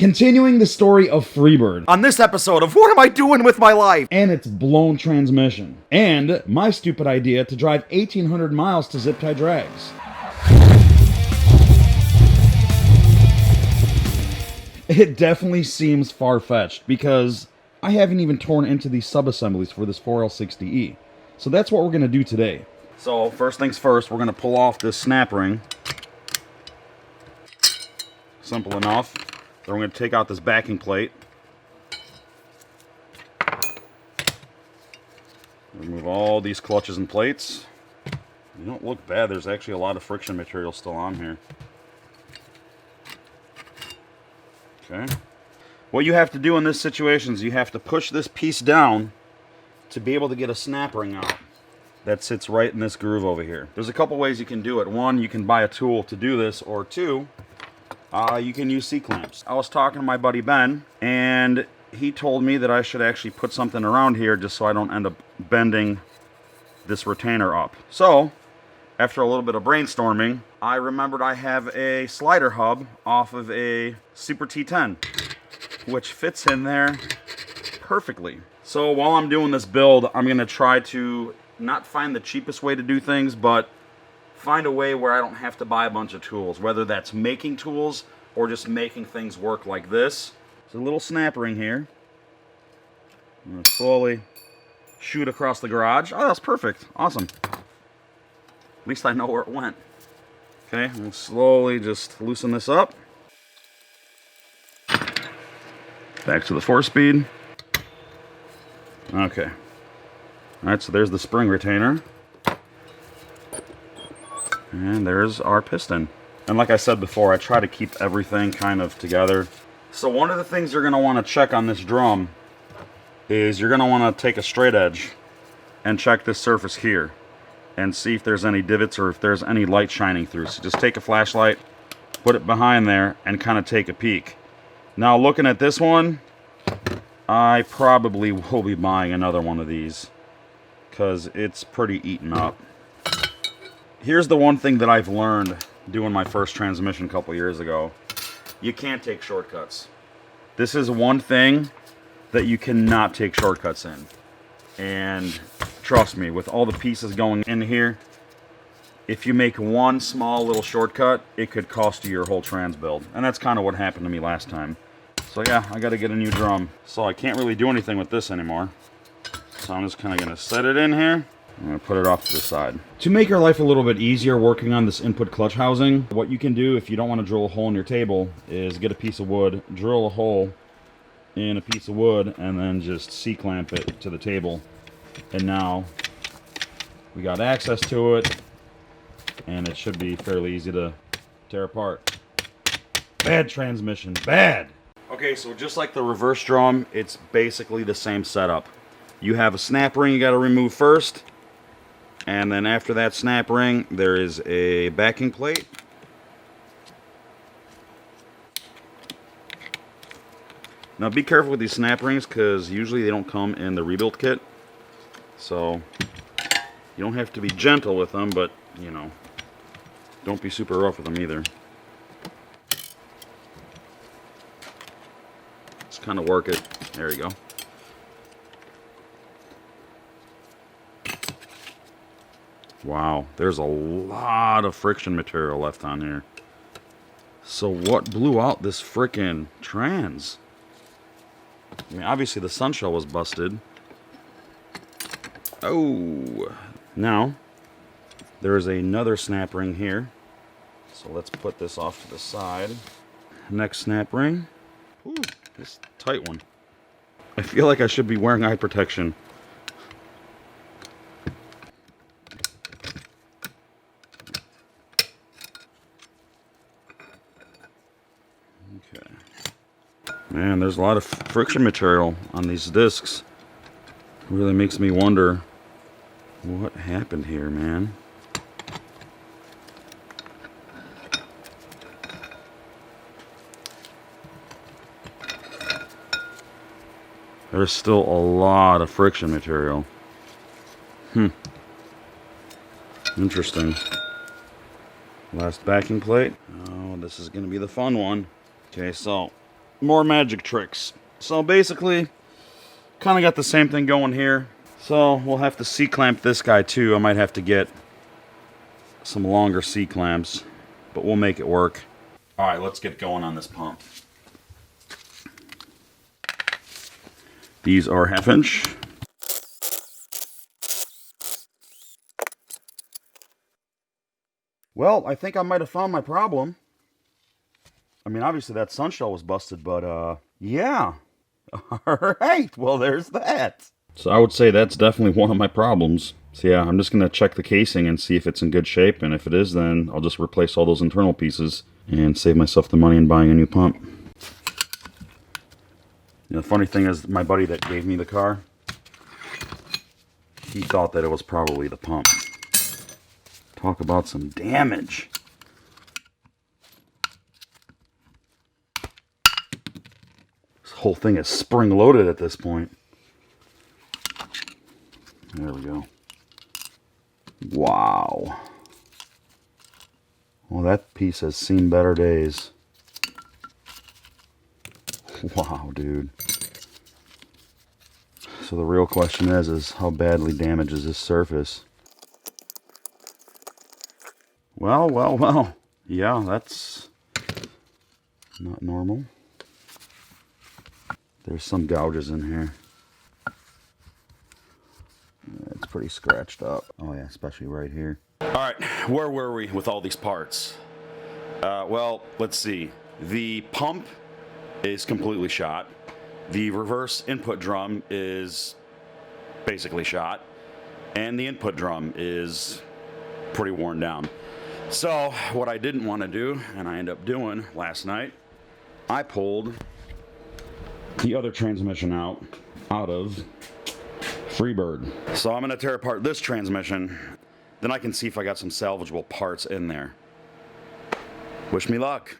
Continuing the story of Freebird. On this episode of What Am I Doing With My Life? And its blown transmission. And my stupid idea to drive 1,800 miles to Zip-Tie Drags. It definitely seems far-fetched because I haven't even torn into these sub-assemblies for this 4L60E. So that's what we're going to do today. So first things first, we're going to pull off this snap ring. Simple enough. Then we're going to take out this backing plate. Remove all these clutches and plates. They don't look bad. There's actually a lot of friction material still on here. Okay. What you have to do in this situation is you have to push this piece down to be able to get a snap ring out that sits right in this groove over here. There's a couple ways you can do it. One, you can buy a tool to do this, or two, you can use C-clamps. I was talking to my buddy Ben, and he told me that I should actually put something around here just so I don't end up bending this retainer up. So, after a little bit of brainstorming, I remembered I have a slider hub off of a Super T10, which fits in there perfectly. So while I'm doing this build, I'm going to try to not find the cheapest way to do things, but find a way where I don't have to buy a bunch of tools, whether that's making tools or just making things work like this. There's a little snap ring here. I'm going to slowly shoot across the garage. Oh, that's perfect. Awesome. At least I know where it went. Okay, I'm going to slowly just loosen this up. Back to the 4-speed. Okay. Alright, so there's the spring retainer. And there's our piston. And like I said before, I try to keep everything kind of together. So one of the things you're going to want to check on this drum is you're going to want to take a straight edge and check this surface here and see if there's any divots or if there's any light shining through. So just take a flashlight, put it behind there, and kind of take a peek. Now looking at this one, I probably will be buying another one of these because it's pretty eaten up. Here's the one thing that I've learned doing my first transmission a couple years ago. You can't take shortcuts. This is one thing that you cannot take shortcuts in. And trust me, with all the pieces going in here, if you make one small little shortcut, it could cost you your whole trans build. And that's kind of what happened to me last time. So yeah, I got to get a new drum. So I can't really do anything with this anymore. So I'm just kind of going to set it in here. I'm going to put it off to the side. To make your life a little bit easier working on this input clutch housing, what you can do if you don't want to drill a hole in your table is get a piece of wood, drill a hole in a piece of wood, and then just C-clamp it to the table. And now we got access to it, and it should be fairly easy to tear apart. Bad transmission, bad! Okay, so just like the reverse drum, it's basically the same setup. You have a snap ring you got to remove first. And then after that snap ring, there is a backing plate. Now be careful with these snap rings because usually they don't come in the rebuild kit. So you don't have to be gentle with them, but you know, don't be super rough with them either. Just kind of work it. There you go. Wow, there's a lot of friction material left on here. So what blew out this frickin' trans? I mean, obviously the sun shell was busted. Oh, now there is another snap ring here. So let's put this off to the side. Next snap ring. Ooh, this tight one. I feel like I should be wearing eye protection. Man, there's a lot of friction material on these discs. It really makes me wonder what happened here, man. There's still a lot of friction material. Interesting. Last backing plate. Oh, this is going to be the fun one. Okay, so more magic tricks. So basically, kind of got the same thing going here. So we'll have to C-clamp this guy too. I might have to get some longer C-clamps, but we'll make it work. All right, let's get going on this pump. These are 1/2 inch. Well, I think I might have found my problem. I mean, obviously that sunshell was busted, but yeah. All right, well, there's that. So I would say that's definitely one of my problems. So yeah, I'm just going to check the casing and see if it's in good shape, and if it is, then I'll just replace all those internal pieces and save myself the money in buying a new pump. You know, the funny thing is, my buddy that gave me the car, he thought that it was probably the pump. Talk about some damage. This whole thing is spring-loaded at this point. There we go. Wow. Well, that piece has seen better days. Wow, dude. So the real question is how badly damaged is this surface? Well. Yeah, that's not normal. There's some gouges in here. It's pretty scratched up. Oh yeah, especially right here. All right, where were we with all these parts? Well, let's see. The pump is completely shot. The reverse input drum is basically shot. And the input drum is pretty worn down. So what I didn't want to do, and I ended up doing last night, I pulled the other transmission out of Freebird. So I'm going to tear apart this transmission, then I can see if I got some salvageable parts in there. Wish me luck.